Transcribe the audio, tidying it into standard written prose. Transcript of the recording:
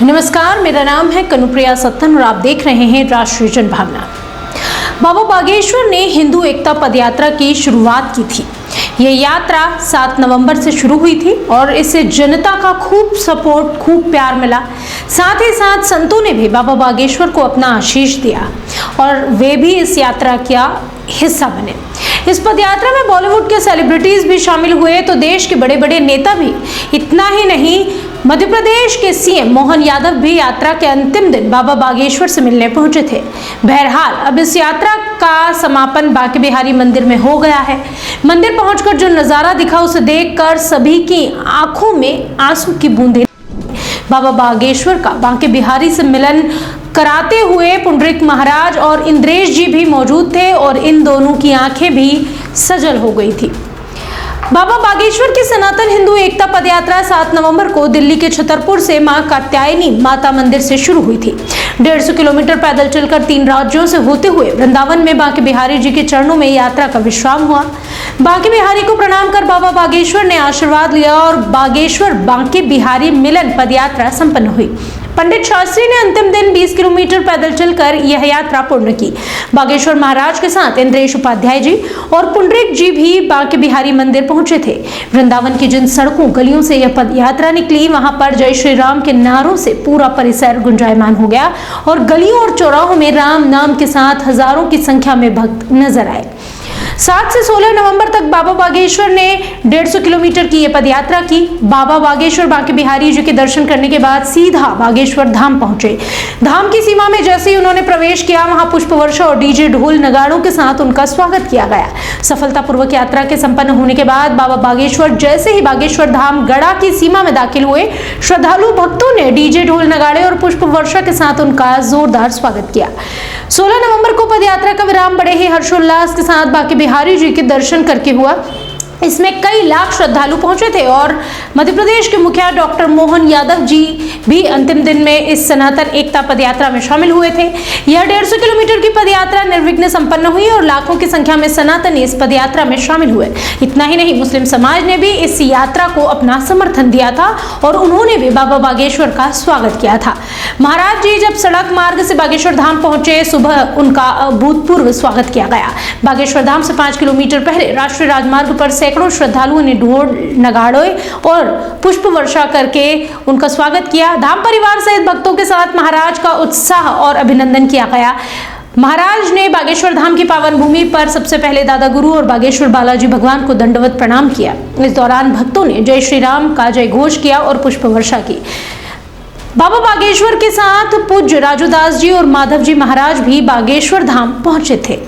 नमस्कार, मेरा नाम है कनुप्रिया सत्तन और आप देख रहे हैं राष्ट्रीय जनभावना। बाबा बागेश्वर ने हिंदू एकता पदयात्रा की शुरुआत की थी। यह यात्रा 7 नवंबर से शुरू हुई थी और इससे जनता का खूब सपोर्ट, खूब प्यार मिला। साथ ही साथ संतों ने भी बाबा बागेश्वर को अपना आशीष दिया और वे भी इस यात्रा का हिस्सा बने। इस पदयात्रा में बॉलीवुड के सेलिब्रिटीज भी शामिल हुए तो देश के बड़े बड़े नेता भी। इतना ही नहीं, मध्य प्रदेश के सीएम मोहन यादव भी यात्रा के अंतिम दिन बाबा बागेश्वर से मिलने पहुंचे थे। बहरहाल अब इस यात्रा का समापन बांके बिहारी मंदिर में हो गया है। मंदिर पहुंचकर जो नजारा दिखा उसे देखकर सभी की आंखों में आंसू की बूंदें। बाबा बागेश्वर का बांके बिहारी से मिलन कराते हुए पुंडरीक महाराज और इंद्रेश जी भी मौजूद थे और इन दोनों की आंखें भी सजल हो गई थी। बाबा बागेश्वर की सनातन हिंदू एकता पदयात्रा 7 नवंबर को दिल्ली के छतरपुर से मां कात्यायनी माता मंदिर से शुरू हुई थी। 150 किलोमीटर पैदल चलकर 3 राज्यों से होते हुए वृंदावन में बांके बिहारी जी के चरणों में यात्रा का विश्राम हुआ। बांके बिहारी को प्रणाम कर बाबा बागेश्वर ने आशीर्वाद लिया और बागेश्वर बांके बिहारी मिलन पदयात्रा संपन्न हुई। पंडित शास्त्री ने अंतिम दिन 20 किलोमीटर पैदल चलकर यह यात्रा पूर्ण की। बागेश्वर महाराज के साथ इंद्रेश उपाध्याय जी और पुंडरीक जी भी बांके बिहारी मंदिर पहुंचे थे। वृंदावन की जिन सड़कों गलियों से यह पद यात्रा निकली, वहां पर जय श्री राम के नारों से पूरा परिसर गुंजायमान हो गया और गलियों और चौराहों में राम नाम के साथ हजारों की संख्या में भक्त नजर आए। 7 से 16 नवंबर तक बाबा बागेश्वर ने 150 किलोमीटर की यह पदयात्रा की। बाबा बागेश्वर बांके बिहारी जी के दर्शन करने के बाद सीधा बागेश्वर धाम पहुंचे। धाम की सीमा में जैसे ही उन्होंने प्रवेश किया, वहां पुष्प वर्षा और डीजे ढोल नगाड़ों के साथ उनका स्वागत किया गया। सफलतापूर्वक यात्रा के संपन्न होने के बाद बाबा बागेश्वर जैसे ही बागेश्वर धाम गढ़ा की सीमा में दाखिल हुए, श्रद्धालु भक्तों ने डीजे ढोल नगाड़े और पुष्प वर्षा के साथ उनका जोरदार स्वागत किया। 16 नवंबर को पदयात्रा का विराम बड़े ही हर्षोल्लास के साथ बांके बिहारी जी के दर्शन करके हुआ। इसमें कई लाख श्रद्धालु पहुंचे थे और मध्य प्रदेश के मुखिया डॉक्टर मोहन यादव जी भी अंतिम दिन में इस सनातन एकता पदयात्रा में शामिल हुए थे। यह 150 किलोमीटर की पदयात्रा निर्विघ्न संपन्न हुई और लाखों की संख्या में सनातनी इस पदयात्रा में शामिल हुए। इतना ही नहीं, मुस्लिम समाज ने भी इस यात्रा को अपना समर्थन दिया था और उन्होंने भी बाबा बागेश्वर का स्वागत किया था। महाराज जी जब सड़क मार्ग से बागेश्वर धाम पहुंचे, सुबह उनका अभूतपूर्व स्वागत किया गया। बागेश्वर धाम से 5 किलोमीटर पहले राष्ट्रीय राजमार्ग पर सैकड़ों श्रद्धालुओं ने ढोल नगाड़े और पुष्प वर्षा करके उनका स्वागत किया। धाम परिवार सहित भक्तों के साथ महाराज का उत्साह और अभिनंदन किया गया। महाराज ने बागेश्वर धाम की पावन भूमि पर सबसे पहले दादा गुरु और बागेश्वर बालाजी भगवान को दंडवत प्रणाम किया। इस दौरान भक्तों ने जय श्री राम का जय घोष किया और पुष्प वर्षा की। बाबा बागेश्वर के साथ पूज्य राजूदास जी और माधव जी महाराज भी बागेश्वर धाम पहुंचे थे।